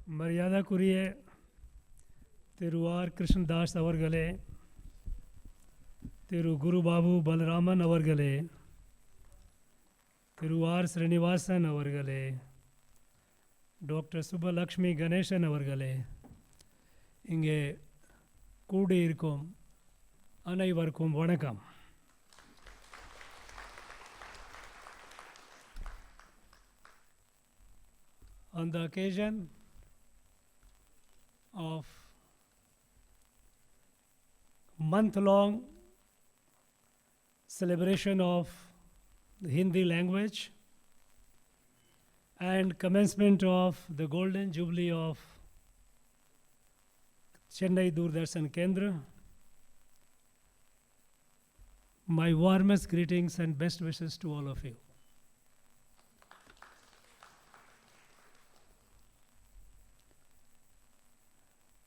ಮರ್ಯಾದಕುರಿಯೇ ತಿರುವಾರ್ ಕೃಷ್ಣದಾಸ್ ಅವர்களே, திரு குருபாபு பலராமன் அவர்களே, திருவார் ஸ்ரீனிவாசன் அவர்களே, டாக்டர் சுப்பலக்ஷ்மி கணேசன் அவர்களே, இங்கே கூடியிருக்கும் அனைவருக்கும் வணக்கம். On the occasion of month-long celebration of the Hindi language and commencement of the Golden Jubilee of Chennai Doordarshan Kendra, my warmest greetings and best wishes to all of you.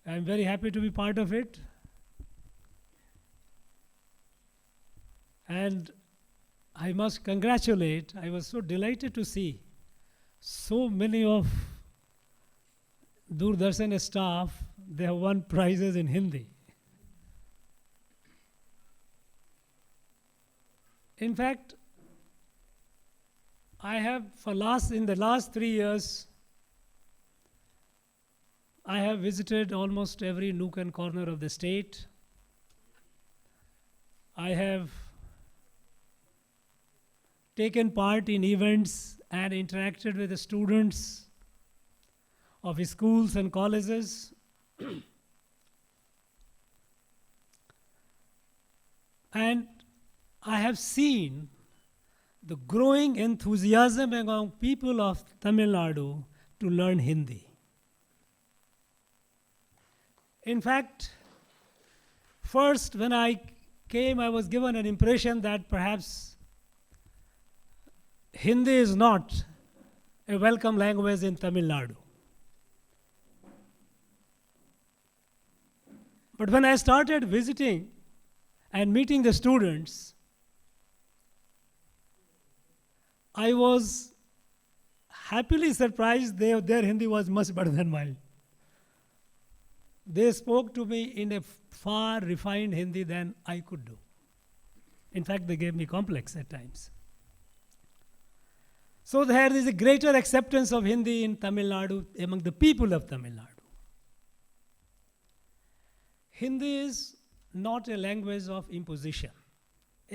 I am very happy to be part of it, and I must congratulate, I was so delighted to see so many of Doordarshan staff, they have won prizes in Hindi. In fact, in the last 3 years, I have visited almost every nook and corner of the state. I have taken part in events and interacted with the students of schools and colleges. And I have seen the growing enthusiasm among people of Tamil Nadu to learn Hindi. In fact, first when I came, I was given an impression that perhaps Hindi is not a welcome language in Tamil Nadu. But when I started visiting and meeting the students, I was happily surprised their Hindi was much better than mine. They spoke to me in a far refined Hindi than I could do. In fact, they gave me complex at times. So there is a greater acceptance of Hindi in Tamil Nadu among the people of Tamil Nadu. Hindi is not a language of imposition.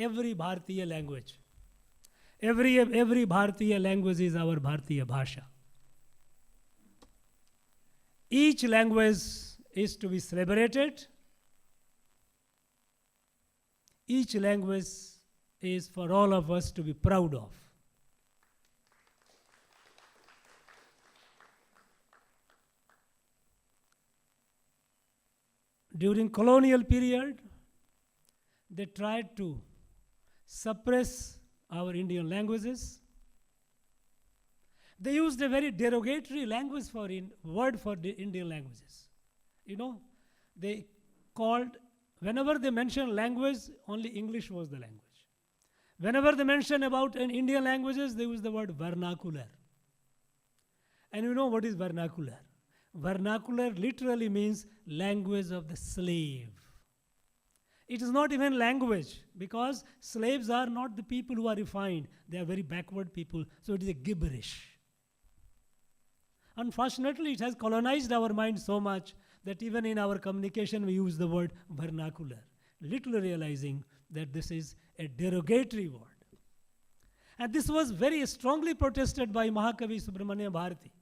Every Bharatiya language, every Bharatiya language is our Bharatiya Bhasha. Each language is to be celebrated. Each language is for all of us to be proud of. During colonial period, they tried to suppress our Indian languages. They used a very derogatory language word for the Indian languages. You know, they called, whenever they mentioned language, only English was the language. Whenever they mention about Indian languages, they use the word vernacular. And you know what is vernacular? Vernacular literally means language of the slave. It is not even language, because slaves are not the people who are refined. They are very backward people, so it is a gibberish. Unfortunately, it has colonized our mind so much that even in our communication we use the word vernacular, little realizing that this is a derogatory word. And this was very strongly protested by Mahakavi Subramanya Bharati.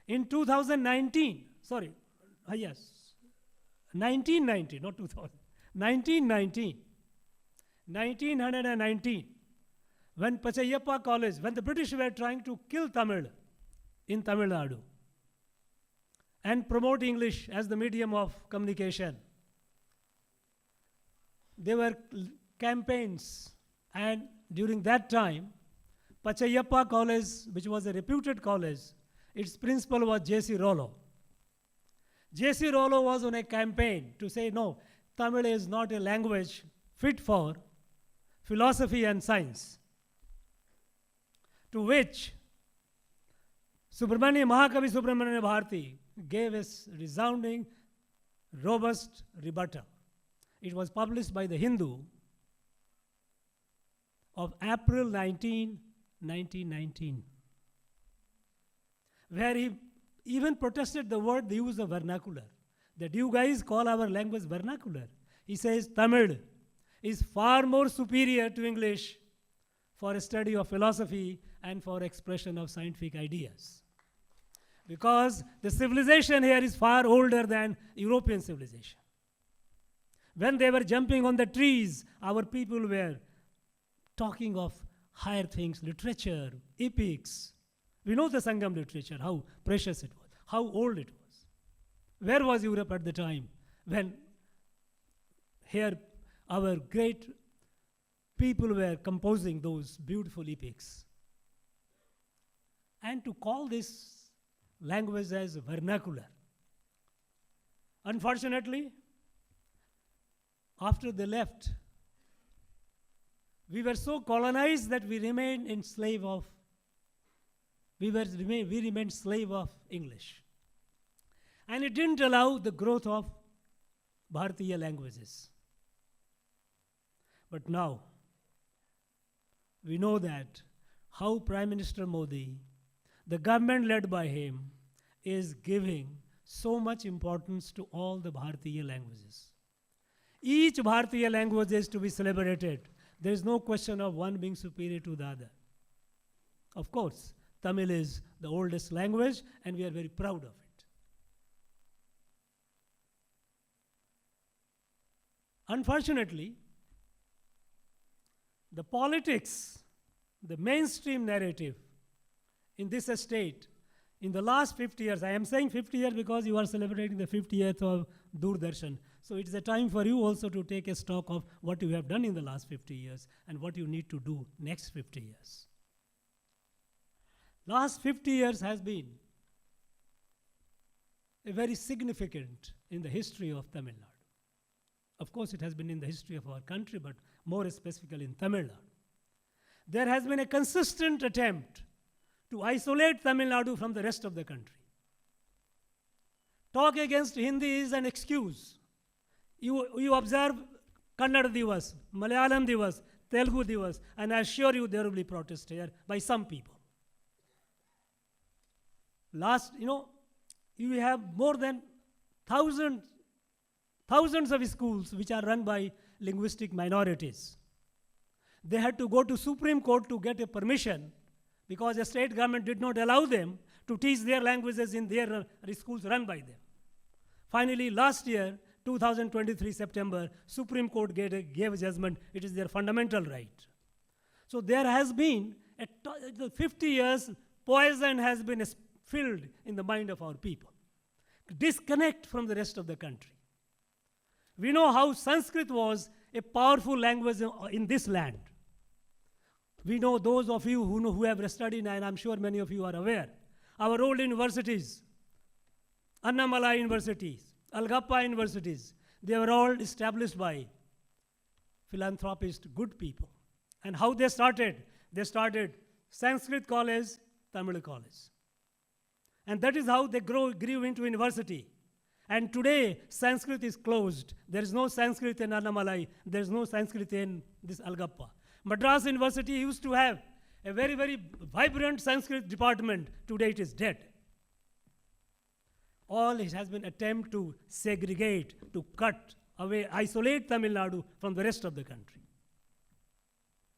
In 2019, 1990, not 2000, 1919, when Pachayappa College, when the British were trying to kill Tamil in Tamil Nadu and promote English as the medium of communication, there were campaigns, and during that time, Pachayappa College, which was a reputed college, its principal was J.C. Rollo. J.C. Rollo was on a campaign to say, no, Tamil is not a language fit for philosophy and science. To which Mahakavi Subramania Bharati gave a resounding, robust rebuttal. It was published by the Hindu of April 19, 1919, where he even protested the use of vernacular, that you guys call our language vernacular. He says Tamil is far more superior to English for a study of philosophy and for expression of scientific ideas. Because the civilization here is far older than European civilization. When they were jumping on the trees, our people were talking of higher things, literature, epics. We know the Sangam literature, how precious it was, how old it was. Where was Europe at the time when here our great people were composing those beautiful epics? And to call this language as vernacular. Unfortunately, after they left, we were so colonized that we remained slave of English. And it didn't allow the growth of Bharatiya languages. But now, we know that how Prime Minister Modi, the government led by him, is giving so much importance to all the Bharatiya languages. Each Bharatiya language is to be celebrated. There is no question of one being superior to the other. Of course, Tamil is the oldest language and we are very proud of it. Unfortunately, the politics, the mainstream narrative in this state, in the last 50 years, I am saying 50 years because you are celebrating the 50th of Doordarshan. So it is a time for you also to take a stock of what you have done in the last 50 years and what you need to do next 50 years. Last 50 years has been a very significant in the history of Tamil Nadu. Of course, it has been in the history of our country, but more specifically in Tamil Nadu. There has been a consistent attempt to isolate Tamil Nadu from the rest of the country. Talk against Hindi is an excuse. You observe Kannada Divas, Malayalam Divas, Telugu Divas, and I assure you there will be protest here by some people. You have more than thousands of schools which are run by linguistic minorities. They had to go to Supreme Court to get a permission because the state government did not allow them to teach their languages in their schools run by them. Finally, last year, 2023 September, Supreme Court gave a judgment. It is their fundamental right. So there has been, 50 years, poison has been filled in the mind of our people. Disconnect from the rest of the country. We know how Sanskrit was a powerful language in this land. We know those of you who have studied, and I'm sure many of you are aware, our old universities, Annamalai universities, Algappa universities, they were all established by philanthropist, good people. And how they started? They started Sanskrit college, Tamil college. And that is how they grew into university. And today, Sanskrit is closed. There is no Sanskrit in Annamalai. There is no Sanskrit in this Algappa. Madras University used to have a very, very vibrant Sanskrit department. Today it is dead. All it has been attempt to segregate, to cut away, isolate Tamil Nadu from the rest of the country.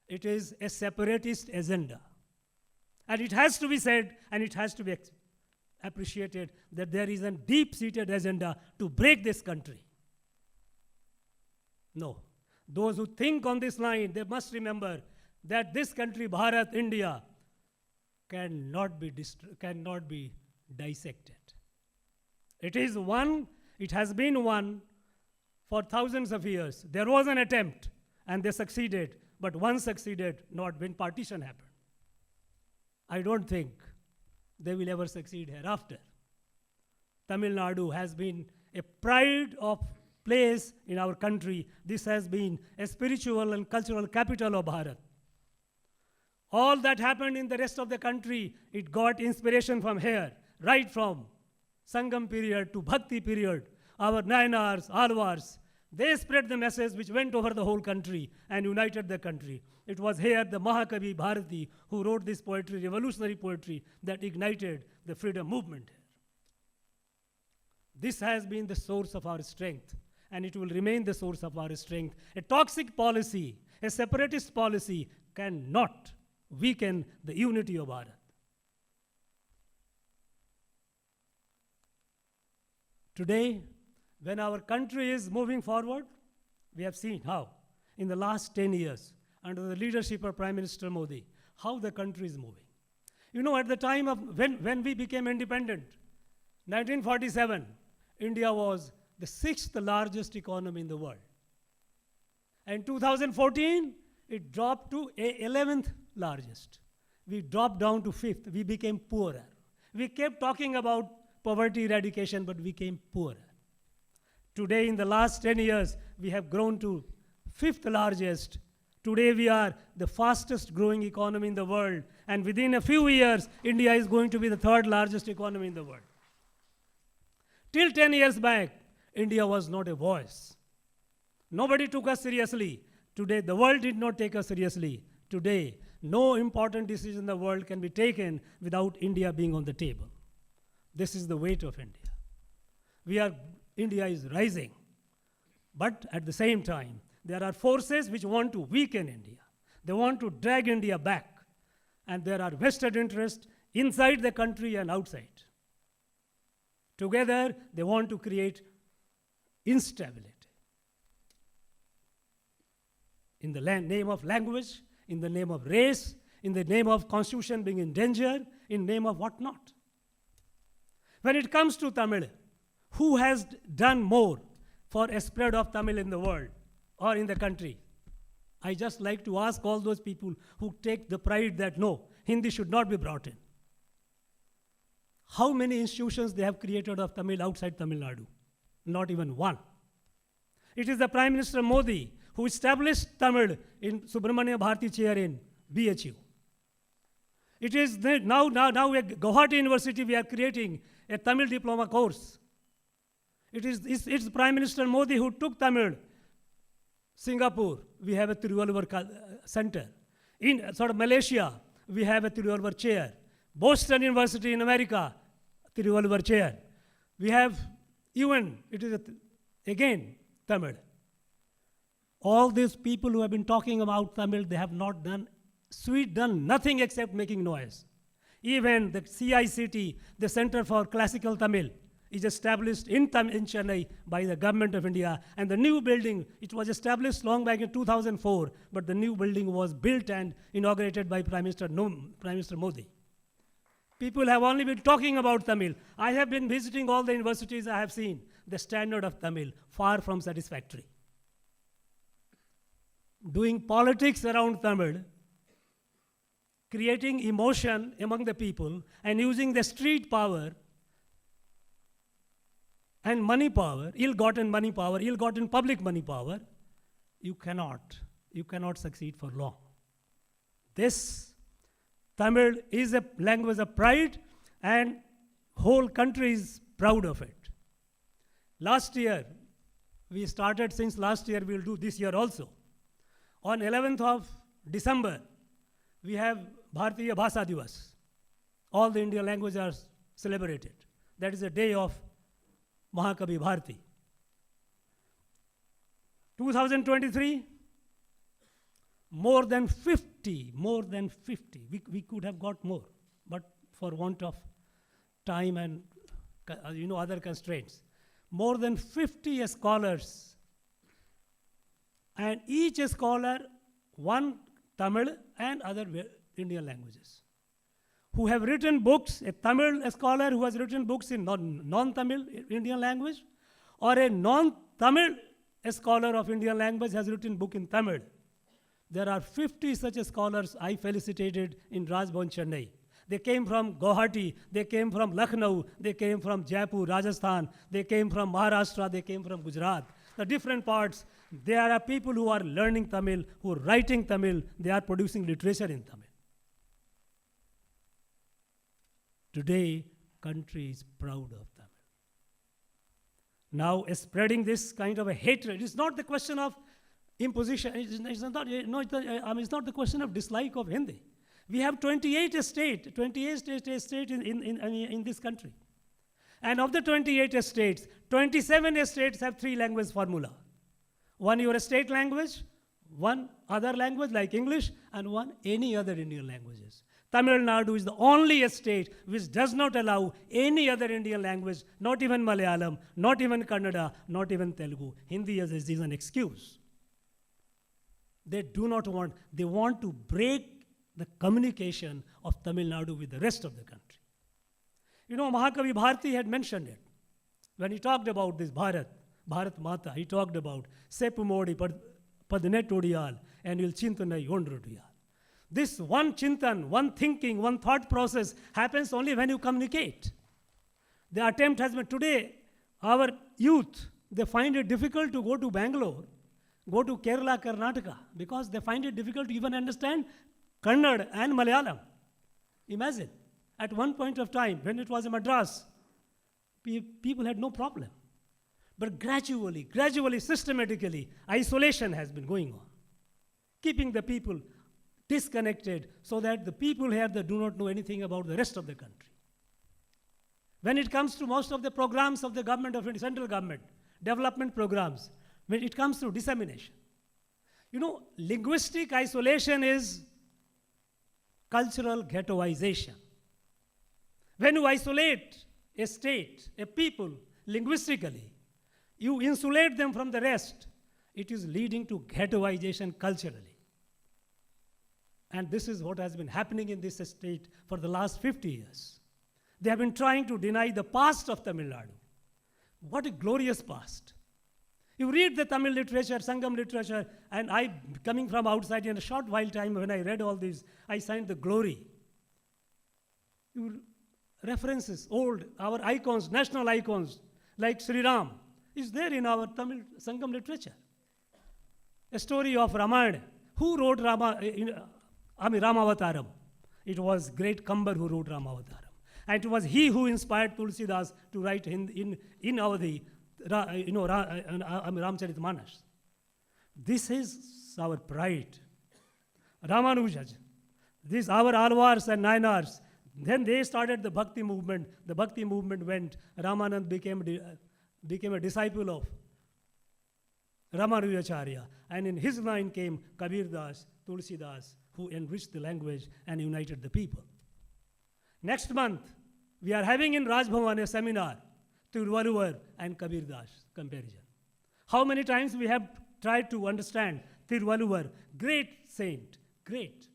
It is a separatist agenda. And it has to be said, and it has to be appreciated that there is a deep-seated agenda to break this country. No. Those who think on this line, they must remember that this country, Bharat, India, cannot be dissected. It is one, it has been one for thousands of years. There was an attempt, and they succeeded, but one succeeded not when partition happened. I don't think they will ever succeed hereafter. Tamil Nadu has been a pride of place in our country. This has been a spiritual and cultural capital of Bharat. All that happened in the rest of the country, it got inspiration from here, right from Sangam period to Bhakti period. Our Nayanars, Alvars, they spread the message which went over the whole country and united the country. It was here the Mahakavi Bharati who wrote this poetry, revolutionary poetry, that ignited the freedom movement. This has been the source of our strength, and it will remain the source of our strength. A toxic policy, a separatist policy cannot weaken the unity of Bharat. Today, when our country is moving forward, we have seen how, in the last 10 years, under the leadership of Prime Minister Modi, how the country is moving. You know, at the time of when we became independent, 1947, India was the 6th largest economy in the world. And 2014, it dropped to 11th largest. We dropped down to 5th. We became poorer. We kept talking about poverty eradication, but we became poorer. Today, in the last 10 years, we have grown to 5th largest. Today, we are the fastest growing economy in the world. And within a few years, India is going to be the 3rd largest economy in the world. Till 10 years back, India was not a voice. Nobody took us seriously. Today, the world did not take us seriously. Today, no important decision in the world can be taken without India being on the table. This is the weight of India. India is rising. But at the same time, there are forces which want to weaken India. They want to drag India back. And there are vested interests inside the country and outside. Together, they want to create instability. In the name of language, in the name of race, in the name of constitution being in danger, in name of what not. When it comes to Tamil, who has done more for a spread of Tamil in the world or in the country? I just like to ask all those people who take the pride that no, Hindi should not be brought in. How many institutions they have created of Tamil outside Tamil Nadu? Not even one. It is the Prime Minister Modi who established Tamil in Subramania Bharati Chair in BHU. It is now at Guwahati University we are creating a Tamil diploma course. It's Prime Minister Modi who took Tamil. Singapore, we have a Tiruvalluvar Center. In Malaysia, we have a Tiruvalluvar Chair. Boston University in America, Tiruvalluvar Chair. We have UN, it is again Tamil. All these people who have been talking about Tamil, they have not done nothing except making noise. Even the CICT, the Center for Classical Tamil, is established in Chennai by the government of India. And the new building, it was established long back in 2004, but the new building was built and inaugurated by Prime Minister Modi. People have only been talking about Tamil. I have been visiting all the universities. I have seen the standard of Tamil far from satisfactory. Doing politics around Tamil, creating emotion among the people, and using the street power and money power, ill-gotten money power, ill-gotten public money power, you cannot succeed for long. This Tamil is a language of pride, and whole country is proud of it. Last year, we started, since last year, we will do this year also. On 11th of December, we have Bharatiya Bhasha Divas. All the Indian languages are celebrated. That is a day of Mahakavi Bharati. 2023, more than 50. We could have got more, but for want of time and other constraints. More than 50 scholars, and each scholar one Tamil and other Indian languages, who have written books, a Tamil scholar who has written books in non-Tamil Indian language, or a non-Tamil scholar of Indian language has written book in Tamil. There are 50 such scholars I felicitated in Rajbhavan, Chennai. They came from Guwahati, they came from Lucknow, they came from Jaipur, Rajasthan, they came from Maharashtra, they came from Gujarat. The different parts, there are people who are learning Tamil, who are writing Tamil, they are producing literature in Tamil. Today, country is proud of Tamil. Now, spreading this kind of a hatred, it's not the question of imposition. It's not the question of dislike of Hindi. We have 28 states in this country. And of the 28 states, 27 states have 3-language formula. One your state language, one other language like English, and one any other Indian languages. Tamil Nadu is the only state which does not allow any other Indian language, not even Malayalam, not even Kannada, not even Telugu. Hindi is an excuse. They do not want, they want to break the communication of Tamil Nadu with the rest of the country. You know, Mahakavi Bharati had mentioned it. When he talked about this Bharat Mata, he talked about Sepu Modi Padnet Odiyal and Il Chintanai Ondrodiyal. This one chintan, one thinking, one thought process happens only when you communicate. The attempt has been today, our youth, they find it difficult to go to Bangalore, go to Kerala, Karnataka, because they find it difficult to even understand Kannada and Malayalam. Imagine, at one point of time, when it was in Madras, people had no problem. But gradually, systematically, isolation has been going on, keeping the people disconnected so that the people here that do not know anything about the rest of the country. When it comes to most of the programs of the government, of the central government, development programs, when it comes to dissemination, you know, linguistic isolation is cultural ghettoization. When you isolate a state, a people, linguistically, you insulate them from the rest, it is leading to ghettoization culturally. And this is what has been happening in this state for the last 50 years. They have been trying to deny the past of Tamil Nadu. What a glorious past. You read the Tamil literature, Sangam literature, and I, coming from outside in a short while time when I read all this, I find the glory. References, old, our icons, national icons, like Sri Ram, is there in our Tamil Sangam literature. A story of Ramayana. Who wrote Ramavataram? It was great Kambar who wrote Ramavataram. And it was he who inspired Tulsidas to write in Avadhi, Ramcharitmanas. This is our pride. Ramanujaj, these our Alvars and Nainars, then they started the Bhakti movement. The Bhakti movement went. Ramanand became a disciple of Ramanujacharya. And in his line came Kabir Das, Tulsidas, who enriched the language and united the people. Next month, we are having in Raj Bhavan a seminar, Tiruvalluvar and Kabir Das comparison. How many times we have tried to understand Tiruvalluvar, great saint, great,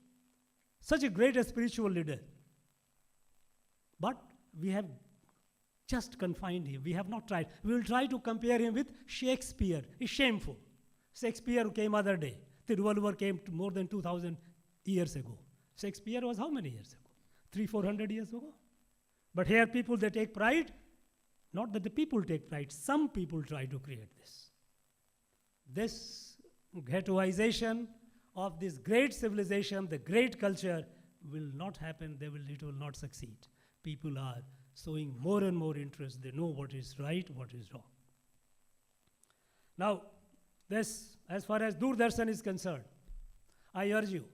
such a great spiritual leader. But we have just confined him. We have not tried. We will try to compare him with Shakespeare. It's shameful. Shakespeare came other day. Tiruvalluvar came more than 2,000 years ago. Shakespeare was how many years ago? 300-400 years ago? But here people, they take pride. Not that the people take pride. Some people try to create this. This ghettoization of this great civilization, the great culture, will not happen. It will not succeed. People are showing more and more interest. They know what is right, what is wrong. Now, this, as far as Doordarshan is concerned, I urge you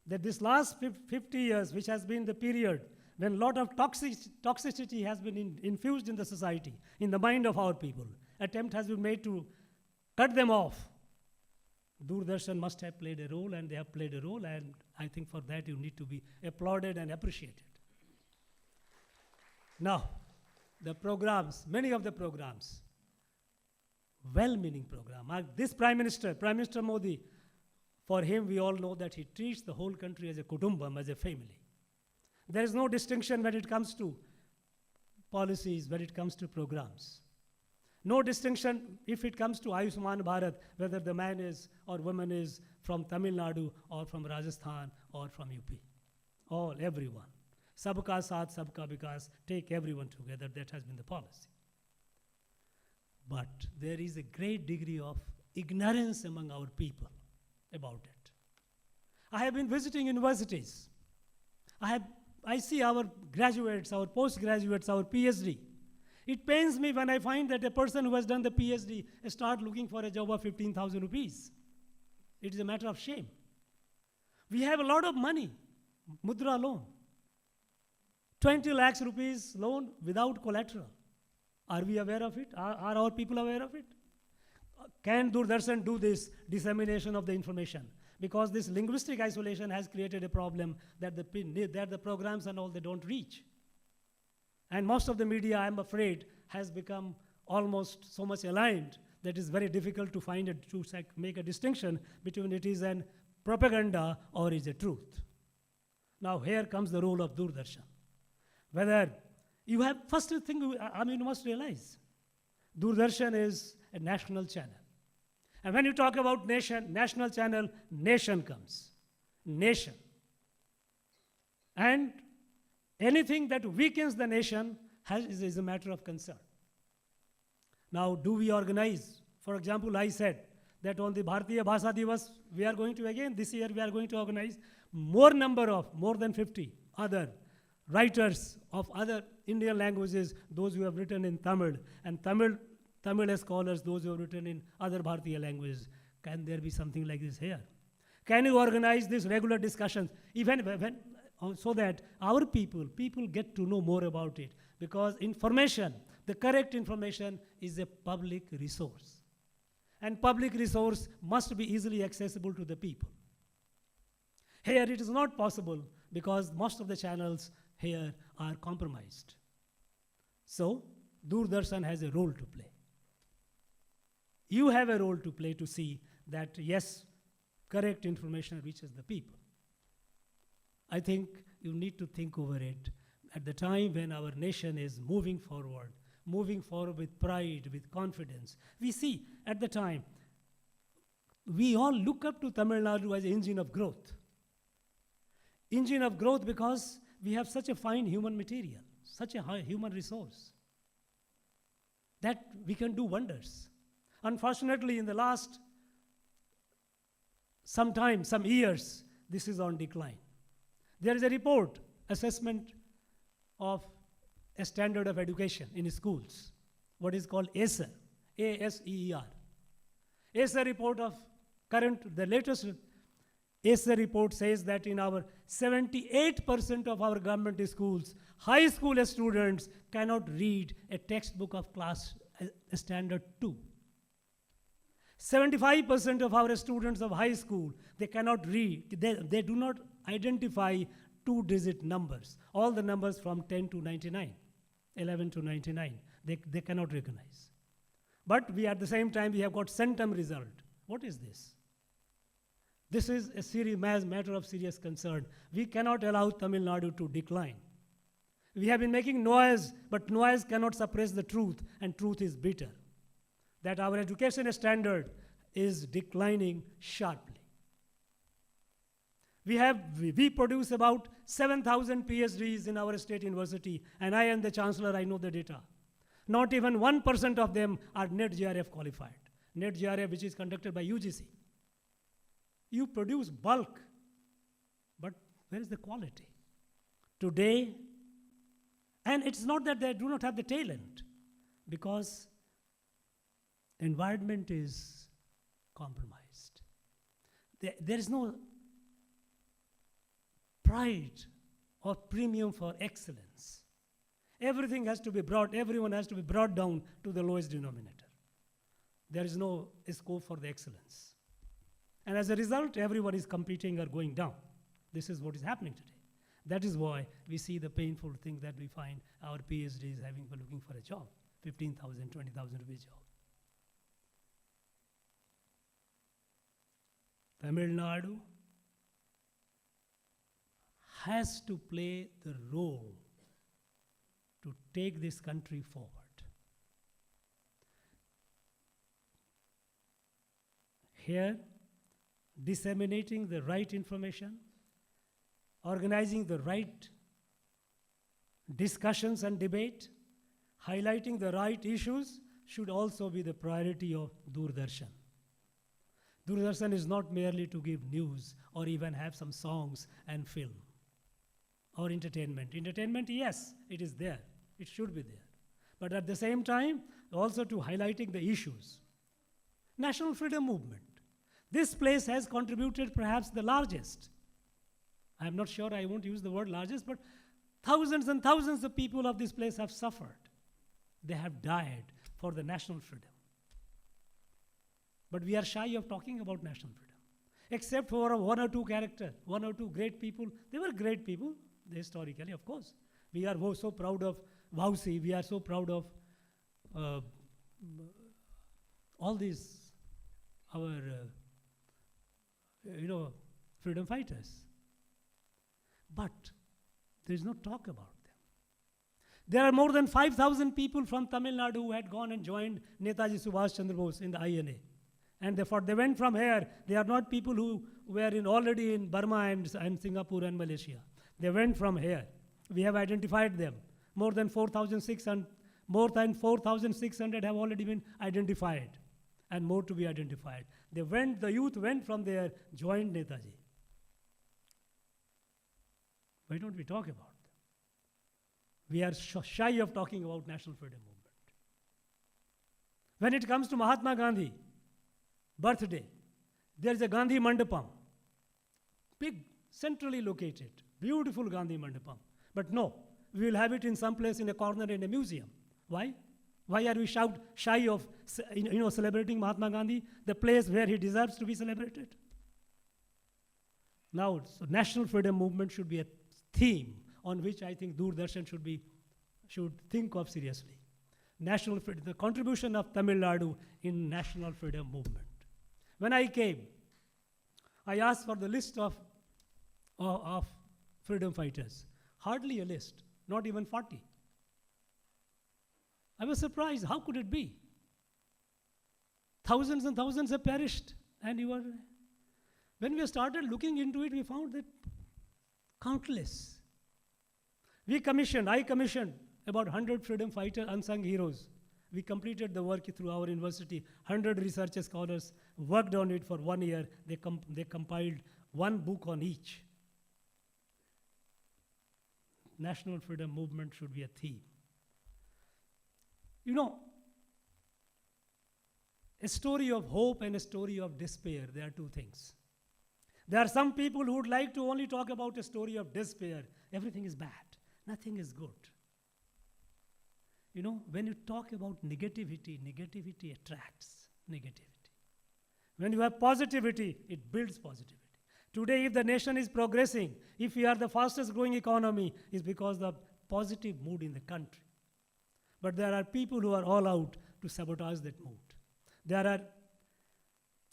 that this last 50 years, which has been the period when a lot of toxicity has been infused in the society, in the mind of our people, attempt has been made to cut them off. Doordarshan must have played a role, and they have played a role, and I think for that you need to be applauded and appreciated. Now, the programs, many of the programs, well-meaning program. This Prime Minister Modi, for him we all know that he treats the whole country as a kutumbam, as a family. There is no distinction when it comes to policies, when it comes to programs. No distinction if it comes to Ayushman Bharat, whether the man is or woman is from Tamil Nadu or from Rajasthan or from UP. All, everyone. Sabka saath, sabka vikas, take everyone together. That has been the policy. But there is a great degree of ignorance among our people about it. I have been visiting universities. I have I see our graduates, our postgraduates, our PhD. It pains me when I find that a person who has done the PhD start looking for a job of 15,000 rupees. It is a matter of shame. We have a lot of money, mudra loan. 20 lakhs rupees loan without collateral. Are we aware of it? Are our people aware of it? Can Doordarshan do this dissemination of the information? Because this linguistic isolation has created a problem that the programs and all, they don't reach. And most of the media, I'm afraid, has become almost so much aligned that it's very difficult to find to make a distinction between it is an propaganda or is a truth. Now here comes the role of Doordarshan. Whether you have, first thing, you must realize, Doordarshan is a national channel. And when you talk about national channel, nation comes. Nation. And anything that weakens the nation is a matter of concern. Now, do we organize? For example, I said that on the Bharatiya Bhasha Divas, we are going to, again, this year we are going to organize more than 50 other writers of other Indian languages, those who have written in Tamil, and Tamil scholars, those who have written in other Bharatiya languages. Can there be something like this here? Can you organize these regular discussions, even so that our people get to know more about it? Because information, the correct information, is a public resource. And public resource must be easily accessible to the people. Here it is not possible because most of the channels here are compromised. So, Doordarshan has a role to play. You have a role to play to see that, yes, correct information reaches the people. I think you need to think over it at the time when our nation is moving forward with pride, with confidence. We see at the time, we all look up to Tamil Nadu as an engine of growth. Engine of growth because we have such a fine human material, such a high human resource, that we can do wonders. Unfortunately, in the last some years, this is on decline. There is a report, assessment of a standard of education in schools, what is called ASER, A-S-E-E-R. ASER report of the latest ASER report says that in our 78% of our government schools, high school students cannot read a textbook of class standard 2. 75% of our students of high school, they cannot read, they do not identify 2-digit numbers, all the numbers from 10 to 99, 11 to 99, they cannot recognize. But at the same time, we have got centum result. What is this? This is a matter of serious concern. We cannot allow Tamil Nadu to decline. We have been making noise, but noise cannot suppress the truth, and truth is bitter. That our education standard is declining sharply. We produce about 7,000 PhDs in our state university, and I am the chancellor, I know the data. Not even 1% of them are NET JRF qualified. NET JRF, which is conducted by UGC. You produce bulk, but where is the quality? Today, and it's not that they do not have the talent, because environment is compromised. There is no pride or premium for excellence. Everyone has to be brought down to the lowest denominator. There is no scope for the excellence. And as a result, everyone is competing or going down. This is what is happening today. That is why we see the painful thing that we find our PhDs looking for a job, 15,000, 20,000 rupees job. Tamil Nadu has to play the role to take this country forward. Here, disseminating the right information, organizing the right discussions and debate, highlighting the right issues should also be the priority of Doordarshan. Doordarshan is not merely to give news or even have some songs and film. or entertainment. Entertainment, yes, it is there. It should be there. But at the same time, also to highlighting the issues. National freedom movement. This place has contributed perhaps the largest. I'm not sure, I won't use the word largest, but thousands and thousands of people of this place have suffered. They have died for the national freedom. But we are shy of talking about national freedom. Except for one or two characters, one or two great people. They were great people, historically, of course. We are so proud of Vausi, we are so proud of all these, our, freedom fighters. But there is no talk about them. There are more than 5,000 people from Tamil Nadu who had gone and joined Netaji Subhash Chandra Bose in the INA. And therefore they went from here. They are not people who were already in Burma and Singapore and Malaysia. They went from here. We have identified them. More than 4,600 have already been identified, and more to be identified. The youth went from there, joined Netaji. Why don't we talk about them? We are shy of talking about national freedom movement. When it comes to Mahatma Gandhi birthday, there is a Gandhi Mandapam, big, centrally located, beautiful Gandhi Mandapam. But no, we will have it in some place in a corner in a museum. Why? Why are we shy of celebrating Mahatma Gandhi, the place where he deserves to be celebrated? Now, so national freedom movement should be a theme on which I think Doordarshan should think of seriously. The contribution of Tamil Nadu in national freedom movement. When I came, I asked for the list of freedom fighters. Hardly a list, not even 40. I was surprised, how could it be? Thousands and thousands have perished, and when we started looking into it, we found that countless. I commissioned about 100 freedom fighter unsung heroes. We completed the work through our university. 100 research scholars worked on it for 1 year. They compiled one book on each. National freedom movement should be a theme. A story of hope and a story of despair, they are two things. There are some people who would like to only talk about a story of despair. Everything is bad. Nothing is good. When you talk about negativity attracts negativity. When you have positivity, it builds positivity. Today, if the nation is progressing, if we are the fastest growing economy, it's because of the positive mood in the country. But there are people who are all out to sabotage that mood. There are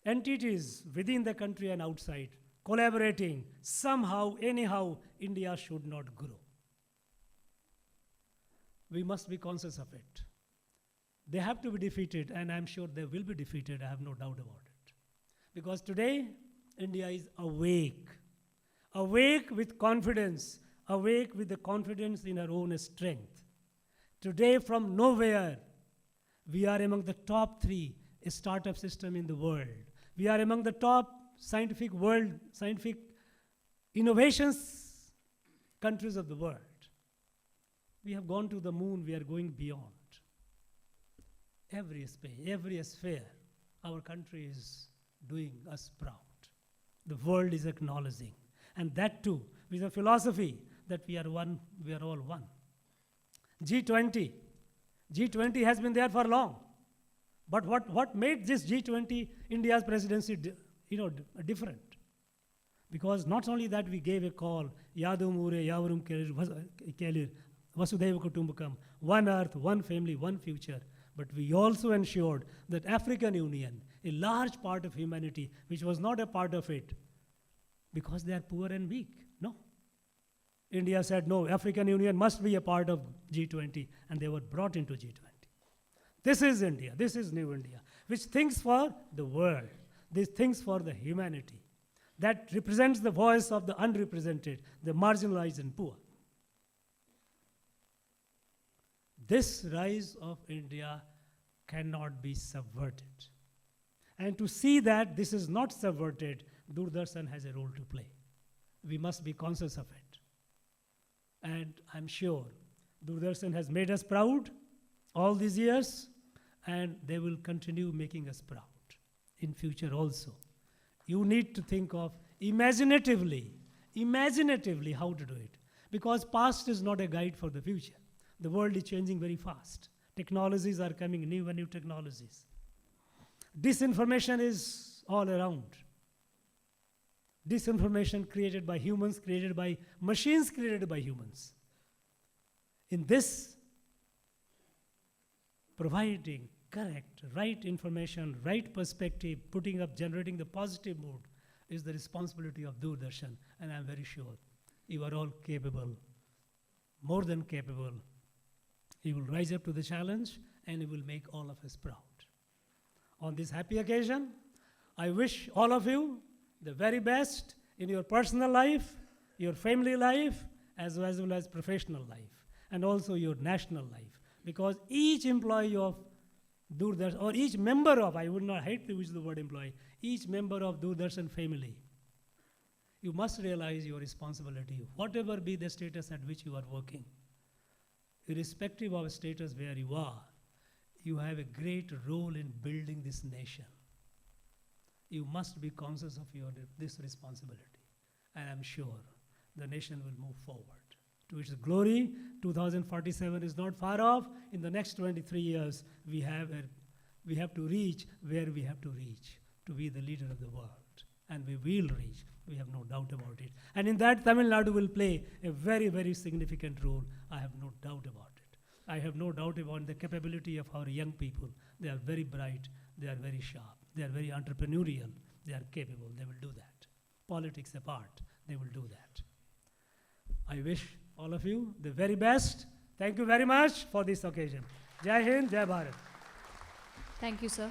entities within the country and outside collaborating. Somehow, anyhow, India should not grow. We must be conscious of it. They have to be defeated, and I'm sure they will be defeated, I have no doubt about it. Because today, India is awake with confidence, awake with the confidence in our own strength. Today, from nowhere, we are among the top 3 startup system in the world. We are among the top scientific innovations countries of the world. We have gone to the moon, we are going beyond. Every sphere, our country is doing us proud. The world is acknowledging. And that too, with a philosophy that we are one, we are all one. G20 has been there for long. But what made this G20 India's presidency different? Because not only that we gave a call, Yadu Mure, Yavarum Kelir, Vasudhaiva Kutumbakam, one earth, one family, one future. But we also ensured that African Union, a large part of humanity, which was not a part of it, because they are poor and weak. No. India said, no, African Union must be a part of G20, and they were brought into G20. This is India, this is New India, which thinks for the world, this thinks for the humanity, that represents the voice of the unrepresented, the marginalized and poor. This rise of India cannot be subverted. And to see that this is not subverted, Doordarshan has a role to play. We must be conscious of it. And I'm sure Doordarshan has made us proud all these years, and they will continue making us proud in future also. You need to think of imaginatively how to do it. Because past is not a guide for the future. The world is changing very fast. Technologies are coming, new and new technologies. Disinformation is all around. Disinformation created by humans, created by machines, created by humans. In this, providing correct, right information, right perspective, generating the positive mood is the responsibility of Doordarshan, and I'm very sure you are all capable, more than capable. You will rise up to the challenge, and you will make all of us proud. On this happy occasion, I wish all of you the very best in your personal life, your family life, as well as professional life, and also your national life. Because each employee of Doordarshan, or each member of, I would not hate to use the word employee, each member of Doordarshan family, you must realize your responsibility, whatever be the status at which you are working. Irrespective of status where you are, you have a great role in building this nation. You must be conscious of this responsibility. And I'm sure the nation will move forward to its glory. 2047 is not far off. In the next 23 years, we have to reach where we have to reach to be the leader of the world. And we will reach. We have no doubt about it. And in that, Tamil Nadu will play a very, very significant role. I have no doubt about it. I have no doubt about the capability of our young people. They are very bright. They are very sharp. They are very entrepreneurial. They are capable. They will do that. Politics apart, they will do that. I wish all of you the very best. Thank you very much for this occasion. Jai Hind, Jai Bharat. Thank you, sir.